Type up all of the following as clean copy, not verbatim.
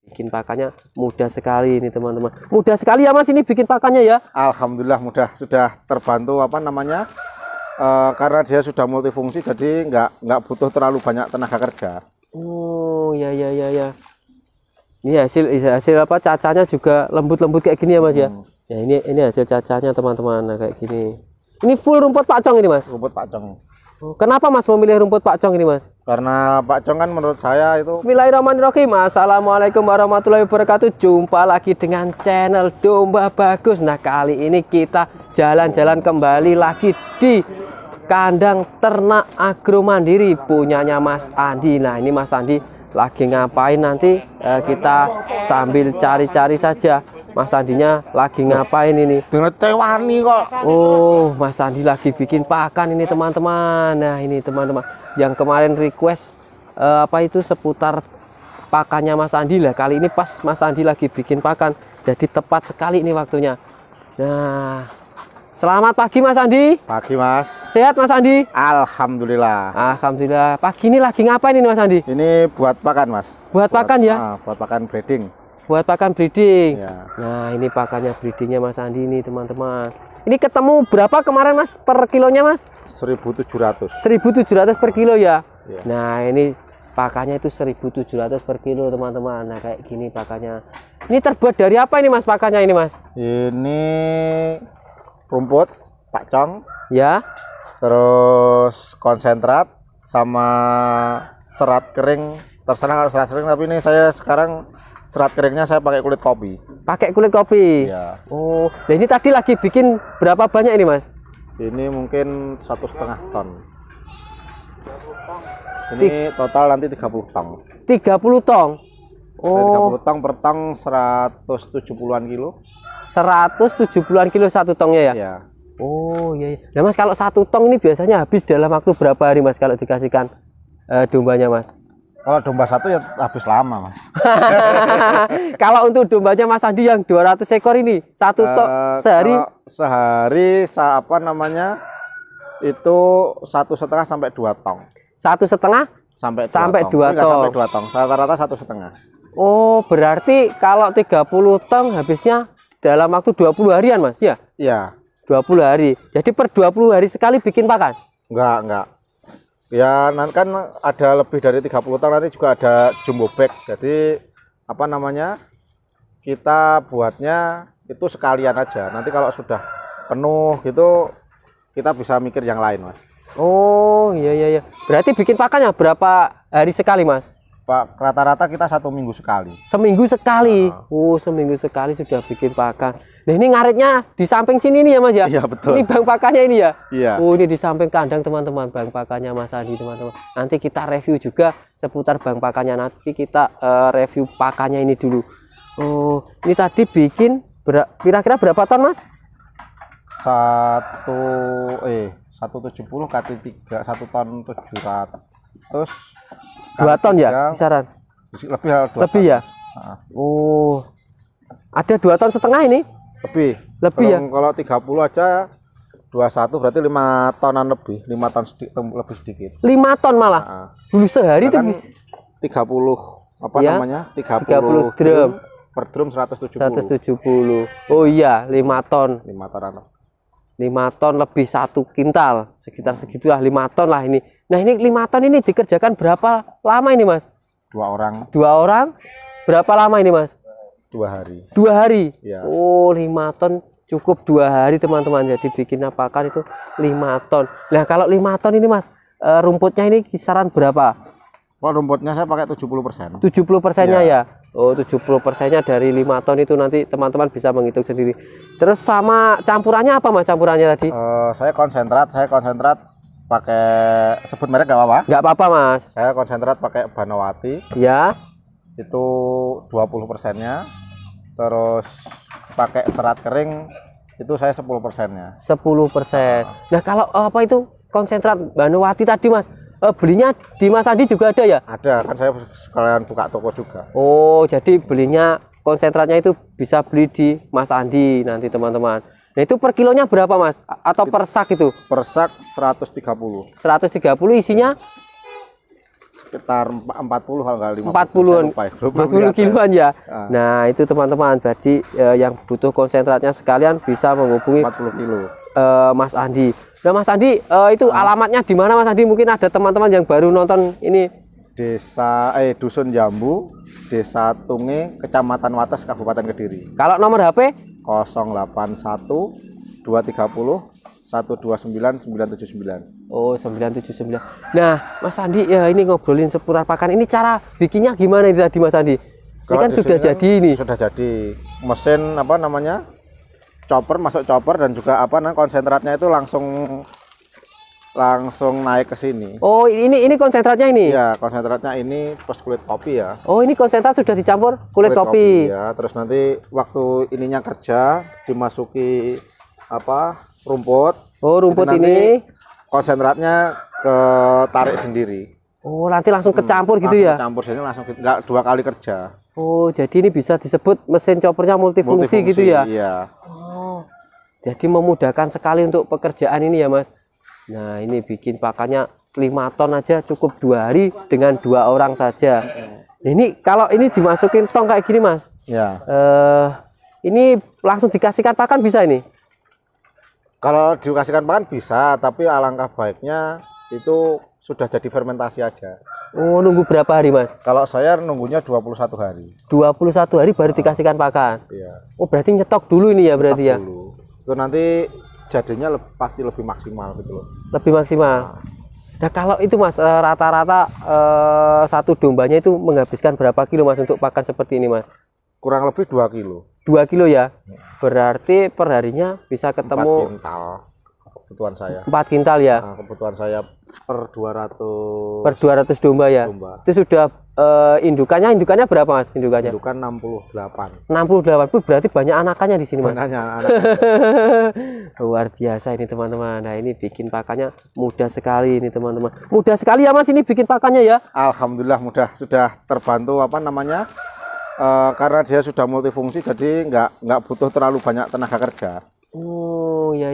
bikin pakannya mudah sekali ini teman-teman. Mudah sekali ya Mas ini bikin pakannya ya. Alhamdulillah mudah, sudah terbantu apa namanya, karena dia sudah multifungsi, jadi nggak butuh terlalu banyak tenaga kerja. Oh ya. Ini hasil apa, cacanya juga lembut-lembut kayak gini ya Mas ya. Ya ini hasil cacanya teman-teman, nah, kayak gini. Ini full rumput pakcong ini Mas. Rumput pakcong. Kenapa Mas memilih rumput pakcong ini Mas? Karena pakcong kan menurut saya itu. Bismillahirrahmanirrahim. Assalamualaikum warahmatullahi wabarakatuh. Jumpa lagi dengan channel Domba Bagus. Nah kali ini kita jalan-jalan kembali lagi di kandang ternak agro mandiri punyanya Mas Andi. Nah ini Mas Andi lagi ngapain, nanti kita sambil cari-cari saja Mas Andinya lagi ngapain ini. Dengan tewani kok. Oh Mas Andi lagi bikin pakan ini teman-teman. Nah ini teman-teman yang kemarin request apa itu seputar pakannya Mas Andi lah. Kali ini pas Mas Andi lagi bikin pakan, jadi tepat sekali ini waktunya. Nah selamat pagi Mas Andi. Pagi Mas. Sehat Mas Andi? Alhamdulillah. Alhamdulillah. Pagi ini lagi ngapain ini Mas Andi? Ini buat pakan Mas. Buat pakan ya? Buat pakan breeding. Buat pakan breeding ya. Nah ini pakannya breedingnya Mas Andi ini teman-teman. Ini ketemu berapa kemarin Mas per kilonya Mas? 1.700. 1.700 per kilo ya? Ya. Nah ini pakannya itu 1.700 per kilo teman-teman. Nah kayak gini pakannya. Ini terbuat dari apa ini Mas pakannya ini Mas? Ini rumput pakcong ya, terus konsentrat sama serat kering. Terserah kalau serat kering, tapi ini saya sekarang serat keringnya saya pakai kulit kopi. Pakai kulit kopi ya. Oh, nah ini tadi lagi bikin berapa banyak ini Mas? Ini mungkin 1,5 ton. Ini total nanti 30 tong. 30 tong. Oh, 30 tong per tong 170-an kilo. 170-an kilo satu tongnya ya? Ya. Oh iya. Nah Mas kalau satu tong ini biasanya habis dalam waktu berapa hari Mas kalau dikasihkan dombanya Mas? Kalau domba satu ya habis lama Mas. Kalau untuk dombanya Mas Andi yang 200 ekor ini satu tong sehari? Sehari apa namanya itu 1,5 sampai 2 tong. 1,5 sampai 2 tong. Sampai 2 tong. Rata-rata 1,5. Oh berarti kalau 30 tong habisnya dalam waktu 20 harian Mas ya? Iya. 20 hari. Jadi per 20 hari sekali bikin pakan? Enggak. Ya nanti kan ada lebih dari 30 tong, nanti juga ada jumbo bag. Jadi apa namanya, kita buatnya itu sekalian aja. Nanti kalau sudah penuh gitu kita bisa mikir yang lain Mas. Oh iya. Berarti bikin pakannya berapa hari sekali Mas? Pak, rata-rata kita 1 minggu sekali. Seminggu sekali. Oh seminggu sekali sudah bikin pakan. Nah ini ngaritnya di samping sini nih ya Mas ya? Iya betul. Ini bang pakannya ini ya? Iya. Oh ini di samping kandang teman-teman, bang pakannya Mas Andi teman-teman. Nanti kita review juga seputar bang pakannya, nanti kita review pakannya ini dulu. Oh ini tadi bikin kira-kira berapa ton Mas? 170 kali 3 1 ton 700. Terus 2 ton ya kisaran? Lebih ya? Oh ada 2,5 ton ini? Lebih ya? Kalau 30 aja 21 berarti 5 tonan lebih, 5 ton lebih sedikit. 5 ton malah? Dulu sehari itu kan bisa 30 apa ya? namanya? 30 drum. Per drum 170. Oh iya 5 ton. 5 tonan. 5 ton lebih 1 kintal, sekitar segitulah 5 ton lah ini. Nah ini 5 ton ini dikerjakan berapa lama ini Mas? 2 orang. 2 orang berapa lama ini Mas? 2 hari. 2 hari? Ya. Oh 5 ton cukup 2 hari teman-teman. Jadi bikin pakan itu 5 ton. Nah kalau 5 ton ini Mas, rumputnya ini kisaran berapa? Oh rumputnya saya pakai 70%. 70%-nya ya? Oh 70%-nya dari 5 ton itu nanti teman-teman bisa menghitung sendiri. Terus sama campurannya apa Mas campurannya tadi? Saya konsentrat pakai, sebut merek nggak apa-apa? Nggak apa-apa Mas. Saya konsentrat pakai Banowati. Ya. Itu 20%-nya. Terus pakai serat kering itu saya 10%-nya. 10%. Nah kalau apa itu konsentrat Banowati tadi Mas, belinya di Mas Andi juga ada ya? Ada, kan saya sekalian buka toko juga. Oh jadi belinya konsentratnya itu bisa beli di Mas Andi nanti teman-teman. Nah itu per kilonya berapa Mas? Atau per sak itu? Per sak 130. 130 isinya? sekitar 40 kalau nggak 40-an, 40 kiloan ya. Nah, itu teman-teman. Jadi yang butuh konsentratnya sekalian bisa menghubungi 40 kilo. Mas Andi. Nah, Mas Andi, itu alamatnya di mana Mas Andi? Mungkin ada teman-teman yang baru nonton ini. Dusun Jambu, Desa Tunge, Kecamatan Wates, Kabupaten Kediri. Kalau nomor HP 081 230 129 979. Oh, 979. Nah, Mas Andi, ya ini ngobrolin seputar pakan. Ini cara bikinnya gimana ini tadi Mas Andi? Ini kan sudah jadi ini. Sudah jadi. Mesin apa namanya? Chopper, masuk chopper, dan juga apa namanya, konsentratnya itu langsung naik ke sini. Oh, ini konsentratnya ini. Ya, konsentratnya ini plus kulit kopi ya. Oh, ini konsentrat sudah dicampur kulit kopi. Ya, terus nanti waktu ininya kerja dimasuki apa? Rumput. Oh, rumput ini konsentratnya ke tarik sendiri. Oh, nanti langsung kecampur gitu ya? Campur sini langsung, nggak 2 kali kerja. Oh, jadi ini bisa disebut mesin choppernya multifungsi gitu ya? Iya. Oh, jadi memudahkan sekali untuk pekerjaan ini ya Mas. Nah, ini bikin pakannya 5 ton aja cukup 2 hari dengan 2 orang saja. Ini kalau ini dimasukin tong kayak gini Mas. Ya. Ini langsung dikasihkan pakan bisa ini? Kalau dikasihkan pakan bisa, tapi alangkah baiknya itu sudah jadi fermentasi aja. Oh, nunggu berapa hari Mas? Kalau saya nunggunya 21 hari. 21 hari baru dikasihkan pakan? Iya. Oh, berarti nyetok dulu ini ya berarti ya? Dulu. Itu nanti jadinya pasti lebih maksimal gitu loh. Lebih maksimal. Nah, kalau itu Mas, rata-rata satu dombanya itu menghabiskan berapa kilo Mas untuk pakan seperti ini Mas? Kurang lebih 2 kilo. 2 kilo ya? Berarti perharinya bisa ketemu 4 kintal kebutuhan saya. 4 kintal ya? Nah, kebutuhan saya per 200. Per 200 domba ya? Domba. Itu sudah indukannya berapa Mas? Indukannya? Indukan 68. 68. Itu berarti banyak anakannya di sini Mas? Banyaknya anak. Luar biasa ini teman-teman. Nah, ini bikin pakannya mudah sekali ini teman-teman. Mudah sekali ya Mas ini bikin pakannya ya? Alhamdulillah mudah, sudah terbantu apa namanya, karena dia sudah multifungsi, jadi nggak butuh terlalu banyak tenaga kerja. Oh ya.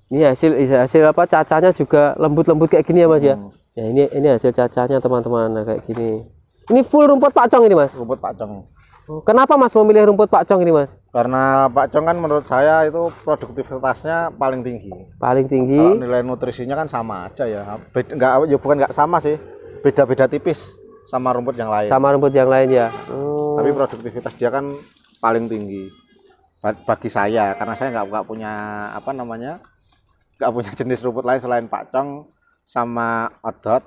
Ini hasil apa, cacanya juga lembut-lembut kayak gini ya Mas ya? Ya ini hasil cacanya teman-teman. Nah, kayak gini. Ini full rumput pakcong ini Mas? Rumput pakcong. Oh, kenapa Mas memilih rumput pakcong ini Mas? Karena pakcong kan menurut saya itu produktivitasnya paling tinggi. Paling tinggi. Kalau nilai nutrisinya kan sama aja ya. Bukan nggak sama sih. Beda-beda tipis sama rumput yang lain. Sama rumput yang lain ya. Tapi produktivitas dia kan paling tinggi bagi saya, karena saya nggak punya apa namanya, nggak punya jenis rumput lain selain pakcong sama odot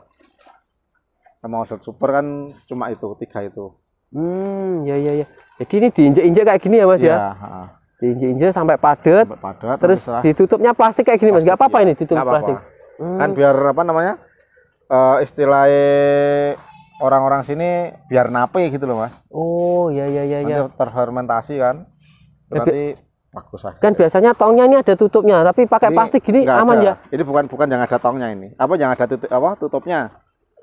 super, kan cuma itu 3 itu. Ya. Jadi ini diinjek-injek kayak gini ya Mas ya? Diinjek-injek sampai padat. Terus ditutupnya plastik kayak gini Mas. Nggak apa-apa ini ditutup plastik. Kan biar apa namanya, istilahnya orang-orang sini biar nape gitu loh Mas. Oh ya. Nanti terfermentasi kan. Nanti bagus lah. Kan biasanya tongnya ini ada tutupnya, tapi pakai plastik gini aman ya? Ini bukan yang ada tongnya ini. Apa yang ada tutupnya?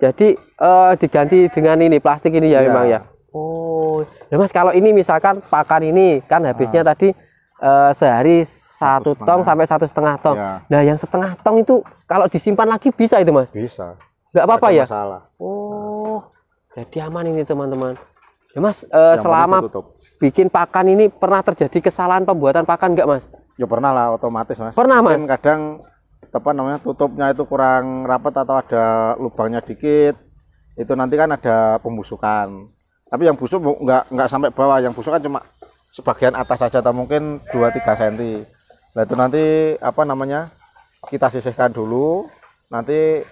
Jadi diganti dengan ini plastik ini ya memang ya. Oh, nah Mas, kalau ini misalkan pakan ini kan habisnya tadi sehari 1 tong sampai 1,5 tong. Ya. Nah, yang 1,5 tong itu kalau disimpan lagi bisa itu Mas? Bisa. Nggak apa-apa ya? Masalah. Oh, jadi aman ini teman-teman. Ya Mas, selama bikin pakan ini pernah terjadi kesalahan pembuatan pakan nggak Mas? Ya pernah lah, otomatis Mas. Pernah Mas? Mungkin kadang apa namanya, tutupnya itu kurang rapat atau ada lubangnya dikit, itu nanti kan ada pembusukan. Tapi yang busuk nggak sampai bawah, yang busuk kan cuma sebagian atas saja, atau mungkin 2-3 cm. Nah itu nanti apa namanya, kita sisihkan dulu, nanti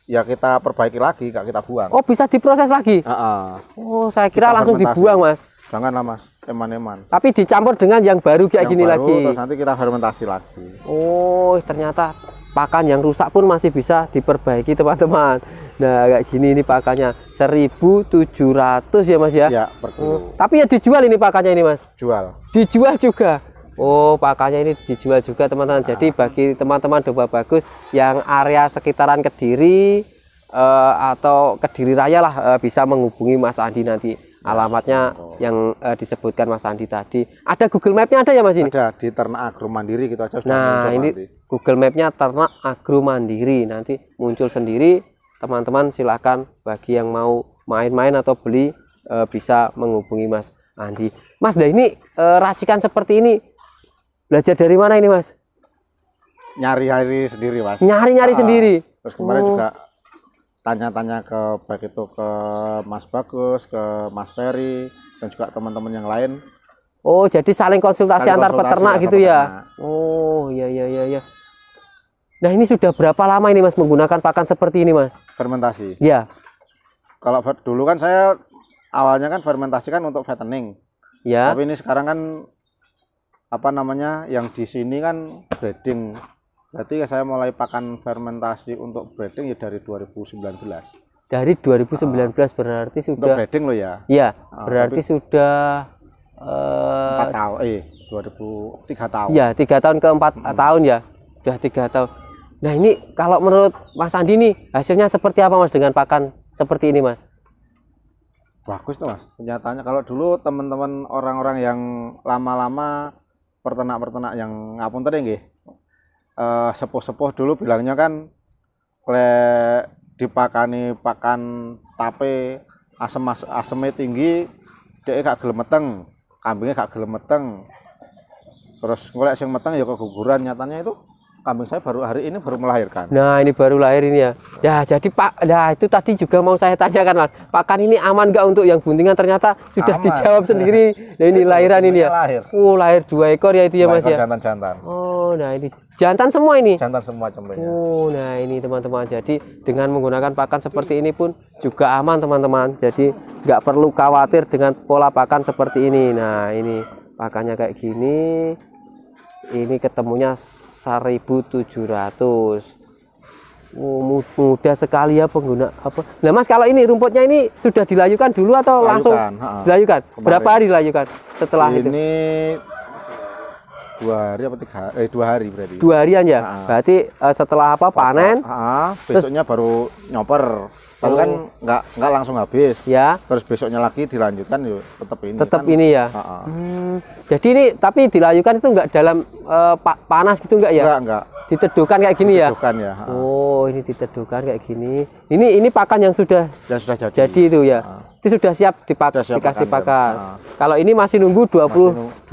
ya kita perbaiki lagi, nggak kita buang. Oh, bisa diproses lagi? Oh, saya kira kita langsung dibuang Mas. Janganlah Mas, eman-eman. Tapi dicampur dengan yang baru kayak gini lagi. Terus nanti kita fermentasi lagi. Oh, ternyata pakan yang rusak pun masih bisa diperbaiki teman-teman. Nah, kayak gini ini pakannya 1.700 ya Mas ya? Ya, per kilo. Tapi ya dijual ini pakannya ini Mas? Jual. Dijual juga? Oh, pakannya ini dijual juga teman-teman. Jadi bagi teman-teman domba bagus yang area sekitaran Kediri atau Kediri Raya lah, bisa menghubungi Mas Andi nanti. Alamatnya yang disebutkan Mas Andi tadi. Ada Google Map-nya ada ya Mas ini? Ada, di Ternak Agro Mandiri gitu aja. Nah, ini Google Map-nya Ternak Agro Mandiri. Nanti muncul sendiri. teman-teman silakan bagi yang mau main-main atau beli bisa menghubungi Mas Andi. Mas, dah ini racikan seperti ini belajar dari mana ini Mas? Nyari-nyari sendiri Mas. Nyari-nyari sendiri. Terus kemarin juga tanya-tanya ke baik itu ke Mas Bagus, ke Mas Ferry, dan juga teman-teman yang lain. Oh, jadi saling konsultasi antar peternak gitu ya? Oh, iya. Nah, ini sudah berapa lama ini Mas menggunakan pakan seperti ini Mas? Fermentasi. Ya. Kalau dulu kan saya awalnya kan fermentasi kan untuk fattening. Ya. Tapi ini sekarang kan apa namanya yang di sini kan breeding. Berarti saya mulai pakan fermentasi untuk breeding ya dari 2019. Dari 2019 berarti sudah. Untuk breeding loh ya? Iya, berarti sudah 4 tahun, 3 tahun. Iya, 3 tahun ke 4 tahun ya. Sudah 3 tahun. Nah, ini kalau menurut Mas Andi nih hasilnya seperti apa Mas dengan pakan seperti ini Mas? Bagus tuh Mas. Kenyataannya kalau dulu teman-teman orang-orang yang lama-lama peternak-peternak yang ngapunten nggih. Sepuh-sepuh dulu bilangnya kan dipakani pakan tape asemnya tinggi dia gak gelem meteng, kambingnya gak gelem meteng, terus ngolek sing meteng ya keguguran. Nyatanya itu kambing saya baru hari ini baru melahirkan. Nah, ini baru lahir ini ya. Ya, jadi Pak, nah itu tadi juga mau saya tanyakan Mas, pakan ini aman nggak untuk yang buntingan? Ternyata sudah aman. Dijawab sendiri. Nah, ini lahiran ini ya. Lahir. Lahir 2 ekor ya itu ya Mas ya. Jantan-jantan. Oh, nah ini jantan semua ini. Jantan semua cembenya. Oh, nah ini teman-teman. Jadi dengan menggunakan pakan seperti ini pun juga aman teman-teman. Jadi nggak perlu khawatir dengan pola pakan seperti ini. Nah, ini pakannya kayak gini. Ini ketemunya 1.700. Mudah sekali ya pengguna apa. Nah Mas, kalau ini rumputnya ini sudah dilayukan dulu atau langsung dilayukan? Berapa hari dilayukan setelah ini? Itu? 2 hari apa 3 hari? 2 hari berarti. 2 harian ya. Berarti setelah apa panen? Besoknya baru nyoper. Tapi kan nggak langsung habis. Ya. Terus besoknya lagi dilanjutkan yuk tetap ini. Tetap kan, ini ya. Jadi ini tapi dilayukan itu nggak dalam panas gitu nggak ya? Enggak. Diteduhkan kayak gini diteduhkan ya? Oh, ini diteduhkan kayak gini. Ini pakan yang sudah jadi itu ya. Itu sudah siap dikasih pakan. Kalau ini masih nunggu 21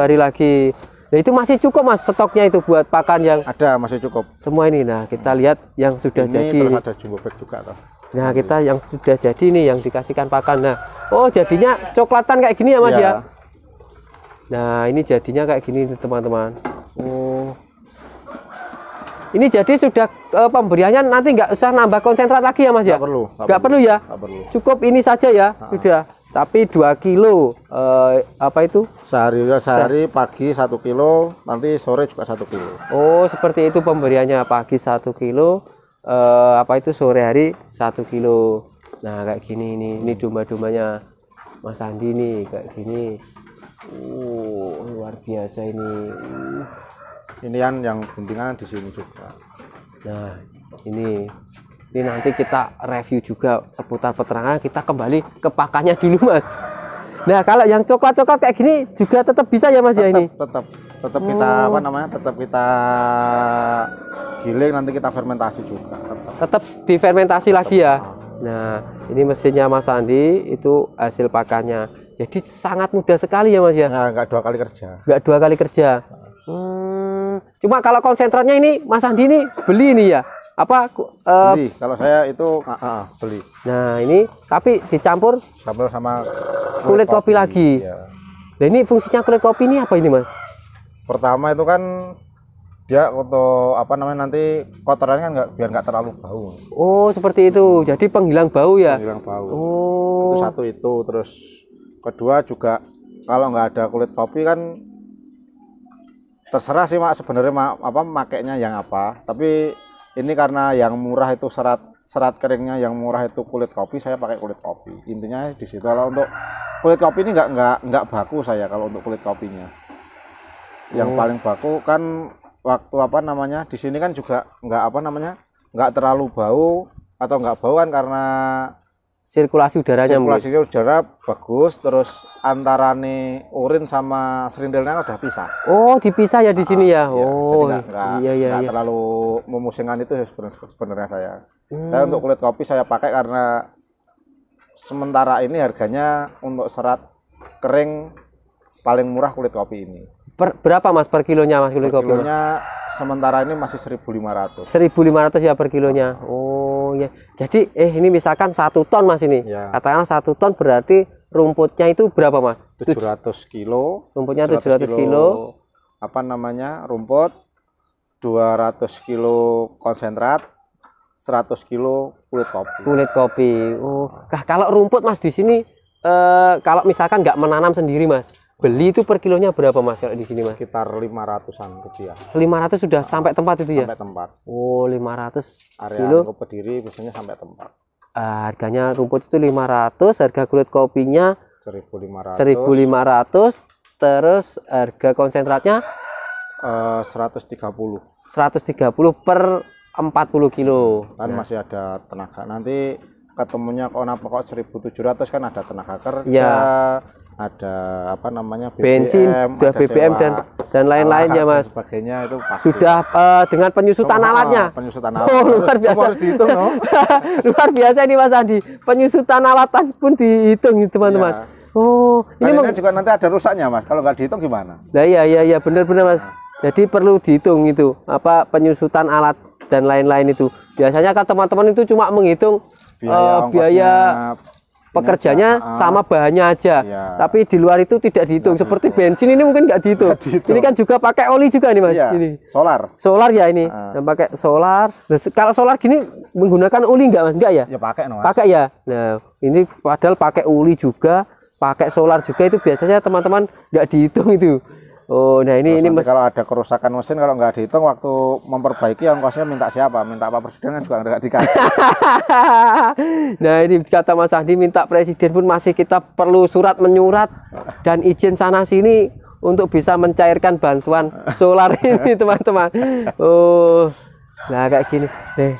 hari lagi. Nah, itu masih cukup Mas stoknya itu buat pakan yang ada, masih cukup. Semua ini. Nah, kita lihat yang sudah ini jadi. Terus ada jumbo bag juga toh. Nah, kita yang sudah jadi nih yang dikasihkan pakan. Nah, oh jadinya coklatan kayak gini ya Mas ya. Nah, ini jadinya kayak gini teman-teman. Oh. Ini jadi sudah pemberiannya nanti nggak usah nambah konsentrat lagi ya Mas ya? Nggak perlu ya? Nggak perlu. Cukup ini saja ya, sudah. Tapi 2 kilo apa itu? Sehari pagi 1 kilo, nanti sore juga 1 kilo. Oh, seperti itu pemberiannya, pagi 1 kilo, apa itu sore hari 1 kilo. Nah, kayak gini ini domba-dombanya Mas Andi nih kayak gini. Luar biasa ini. Ini yang buntingan di sini juga. Nah, ini nanti kita review juga seputar peternakan. Kita kembali ke pakannya dulu Mas. Nah, kalau yang coklat-coklat kayak gini juga tetap bisa ya Mas ya ini? Tetap kita apa namanya? Tetap kita giling, nanti kita fermentasi juga. Tetap difermentasi lagi ya. Nah, ini mesinnya Mas Andi, itu hasil pakannya. Jadi sangat mudah sekali ya Mas ya? Nah, nggak 2 kali kerja. Nggak 2 kali kerja. Cuma kalau konsentratnya ini Mas Andi ini beli ini ya? Apa beli? Kalau saya itu beli. Nah, ini tapi dicampur sama kulit kopi lagi. Ya. Nah, ini fungsinya kulit kopi ini apa ini Mas? Pertama itu kan dia untuk apa namanya, nanti kotorannya kan biar nggak terlalu bau. Oh, seperti itu. Jadi penghilang bau ya? Penghilang bau. Oh. Itu satu itu. Terus kedua juga kalau nggak ada kulit kopi kan terserah sih Mak sebenarnya makainya yang apa. Tapi ini karena yang murah itu serat keringnya yang murah itu kulit kopi, saya pakai kulit kopi. Intinya di situ. Kalau untuk kulit kopi ini nggak baku saya kalau untuk kulit kopinya. Yang paling baku kan waktu apa namanya di sini kan juga nggak terlalu bau atau nggak bau kan karena sirkulasi udaranya. Udara bagus, terus antarane urin sama serindelnya udah pisah. Oh, dipisah ya di sini ya. Iya. Oh, jadi nggak terlalu memusingkan itu sebenarnya saya. Saya untuk kulit kopi saya pakai karena sementara ini harganya untuk serat kering paling murah kulit kopi ini. Berapa Mas per kilonya Mas kulit kopi? Kilonya sementara ini masih 1.500. 1.500 ya per kilonya. Oh ya. Jadi ini misalkan 1 ton Mas ini. Ya. Katakanlah 1 ton berarti rumputnya itu berapa Mas? 700 kilo. Rumputnya 700 kilo. Apa namanya? Rumput 200 kilo konsentrat, 100 kilo kulit kopi. Kulit kopi. Oh, kalau rumput Mas di sini kalau misalkan nggak menanam sendiri Mas, beli itu per kilonya berapa Mas kalau di sini Mas? Sekitar 500-an rupiah. 500 sudah sampai tempat itu ya? Sampai tempat. Oh, 500 Area kilo. lingkup Berdiri biasanya sampai tempat. Harganya rumput itu 500, harga kulit kopinya 1.500. 1.500, terus harga konsentratnya 130. 130 per 40 kilo. Kan masih ada tenaga. Nanti ketemunya kok 1.700 kan ada tenaga kerja, Ya. ada apa namanya Bensin, BBM, udah ada BBM sewa dan lain-lain alat ya Mas. dan sebagainya itu pasti. Sudah dengan penyusutan Semua, alatnya. penyusutan alat. Oh, luar biasa. Semua harus dihitung, no? Luar biasa ini Mas Andi. Penyusutan alatan pun dihitung teman-teman. Ya. Oh, Ini ini juga nanti ada rusaknya Mas. Kalau nggak dihitung gimana? Nah, iya benar-benar Mas. Jadi perlu dihitung itu apa penyusutan alat dan lain-lain itu. Biasanya kan teman-teman itu cuma menghitung biaya pekerjanya sama bahannya aja. Ya. Tapi di luar itu tidak dihitung. Seperti bensin ini mungkin nggak dihitung. Ini kan juga pakai oli juga nih Mas. Iya, Ini solar. solar ya ini. Yang pakai solar. Nah, kalau solar gini menggunakan oli nggak Mas? Enggak ya? Ya pakai no Mas. Pakai ya. Nah, ini padahal pakai oli juga, pakai solar juga itu biasanya teman-teman nggak dihitung itu. Oh, nah ini Nanti kalau ada kerusakan mesin kalau nggak dihitung waktu memperbaiki ongkosnya minta siapa? Minta Pak Presiden kan juga nggak dikasih. Nah, ini kata Mas Andi minta presiden pun masih kita perlu surat menyurat dan izin sana sini untuk bisa mencairkan bantuan solar ini teman-teman. Oh, nah kayak gini. Nih,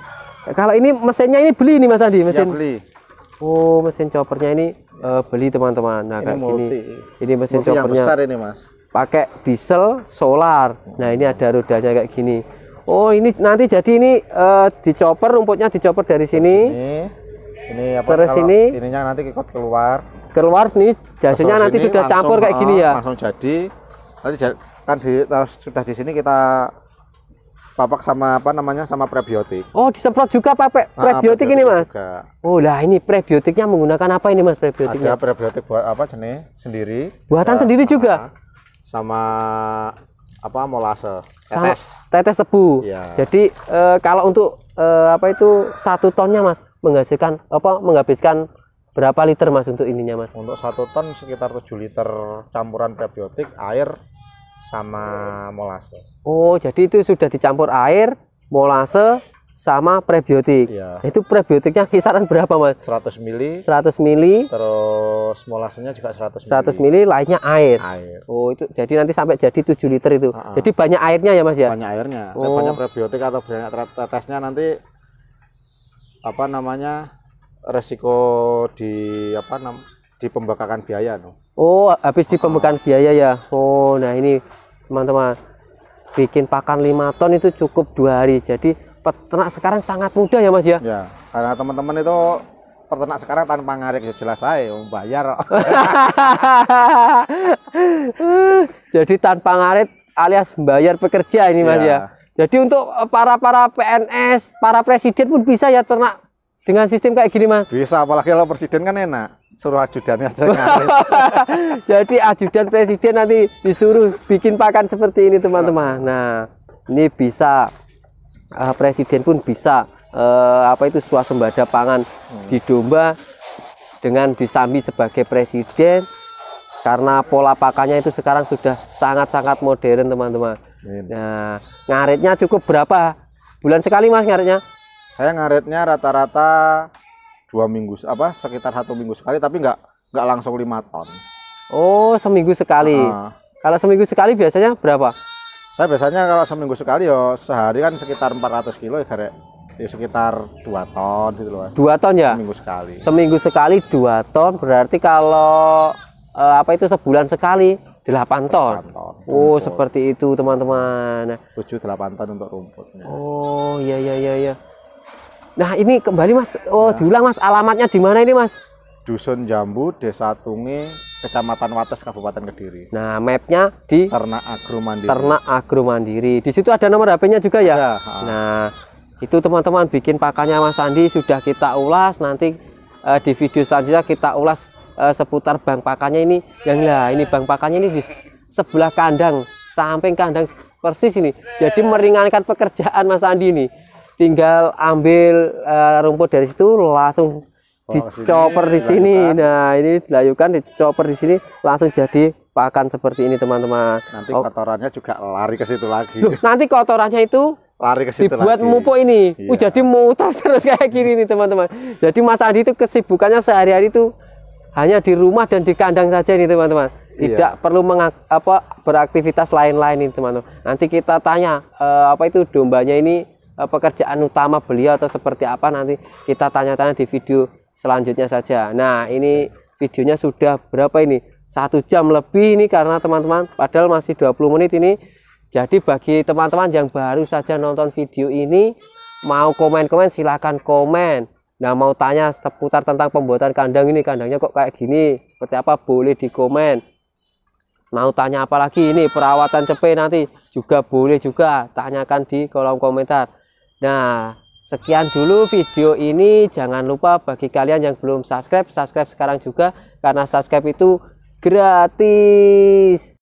kalau ini mesinnya ini beli nih Mas Andi, mesin. Ya, beli. Oh, mesin choppernya ini beli teman-teman. Nah, Ini kayak multi. gini. Ini mesin Multi yang choppernya. besar ini Mas. Pakai diesel solar. Nah, ini ada rodanya kayak gini. Oh, ini nanti jadi ini dicopper, rumputnya dicopper dari sini. Ini apa? Terus kalau ini ininya nanti ikut keluar. Keluar sini hasilnya nanti Sini sudah langsung, campur kayak gini ya. Langsung jadi. Nanti kan sudah di sini kita papak sama apa namanya sama prebiotik. Oh, disemprot juga pakai prebiotik ini Mas. Juga. Oh, lah ini prebiotiknya menggunakan apa ini Mas prebiotiknya? Ada prebiotik buat apa jenis sendiri. Buatan sendiri juga. Sama apa molase, Sama tetes. tetes tebu. Iya. Jadi kalau untuk apa itu 1 tonnya Mas menghabiskan berapa liter Mas untuk ininya Mas? Untuk 1 ton sekitar 7 liter campuran prebiotik, air sama molase. Oh, jadi itu sudah dicampur air, molase sama prebiotik. Iya. Itu prebiotiknya kisaran berapa Mas? 100 mili, 100 mili, terus molasenya juga 100 mili. 100 mili, lainnya air. Air. Oh, itu jadi nanti sampai jadi 7 liter itu. Jadi banyak airnya ya Mas ya? Banyak airnya. Oh. Banyak prebiotik atau banyak tetesnya nanti apa namanya resiko di pembengkakan biaya no. Oh, habis di pembekakan biaya ya. Oh, nah ini teman-teman bikin pakan 5 ton itu cukup 2 hari. Jadi peternak sekarang sangat mudah ya Mas ya. Ya, karena teman-teman itu peternak sekarang tanpa ngarik ya jelas saya bayar. Jadi tanpa ngarit alias bayar pekerja ini Mas ya. Jadi untuk para PNS, para presiden pun bisa ya ternak dengan sistem kayak gini Mas. Bisa, apalagi kalau presiden kan enak, suruh ajudannya aja ngarit. Jadi ajudan presiden nanti disuruh bikin pakan seperti ini teman-teman. Nah, ini bisa presiden pun bisa swasembada pangan di domba dengan disambi sebagai presiden, karena pola pakannya itu sekarang sudah sangat-sangat modern teman-teman. Nah, ngaritnya cukup berapa bulan sekali Mas ngaritnya? Saya ngaritnya rata-rata 2 minggu, sekitar 1 minggu sekali, tapi nggak langsung 5 ton. Oh, seminggu sekali. Kalau seminggu sekali biasanya berapa? Saya biasanya kalau seminggu sekali ya sehari kan sekitar 400 kilo ya sekitar 2 ton gitu loh. 2 ton ya? Seminggu sekali. Seminggu sekali 2 ton, berarti kalau sebulan sekali 8 ton. 8 ton. Oh, seperti itu teman-teman. 7-8 ton untuk rumputnya. Oh, iya. Nah ini kembali Mas, diulang Mas, alamatnya di mana ini Mas? Dusun Jambu, Desa Tungi, Kecamatan Wates, Kabupaten Kediri. Nah mapnya di Ternak Agro Mandiri. Ternak Agro Mandiri. Di situ ada nomor HP-nya juga ya. Ada, nah itu teman-teman, bikin pakannya Mas Andi sudah kita ulas. Nanti di video selanjutnya kita ulas seputar bank pakannya ini. Ini bank pakannya ini di sebelah kandang, samping kandang persis ini. Jadi meringankan pekerjaan Mas Andi ini. Tinggal ambil rumput dari situ, langsung dicoper di sini. Nah ini dilayukan, dicoper di sini, langsung jadi pakan seperti ini teman-teman. Nanti kotorannya juga lari ke situ lagi. Loh, nanti kotorannya itu lari ke situ dibuat lagi. mupuk ini. Jadi muter terus kayak gini nih teman-teman. Jadi Mas Andi itu kesibukannya sehari-hari itu hanya di rumah dan di kandang saja nih teman-teman. Tidak perlu beraktivitas lain-lain nih teman-teman. Nanti kita tanya apa itu dombanya ini, pekerjaan utama beliau atau seperti apa, nanti kita tanya-tanya di video selanjutnya saja. Nah ini videonya sudah berapa ini, 1 jam lebih ini, karena teman-teman padahal masih 20 menit ini. Jadi bagi teman-teman yang baru saja nonton video ini, mau komen-komen silahkan komen. Nah mau tanya seputar tentang pembuatan kandang ini, kandangnya kok kayak gini, seperti apa, boleh di komen. Mau tanya apa lagi ini, perawatan cepe, nanti juga boleh juga tanyakan di kolom komentar. Nah sekian dulu video ini. Jangan lupa bagi kalian yang belum subscribe, subscribe sekarang juga, karena subscribe itu gratis.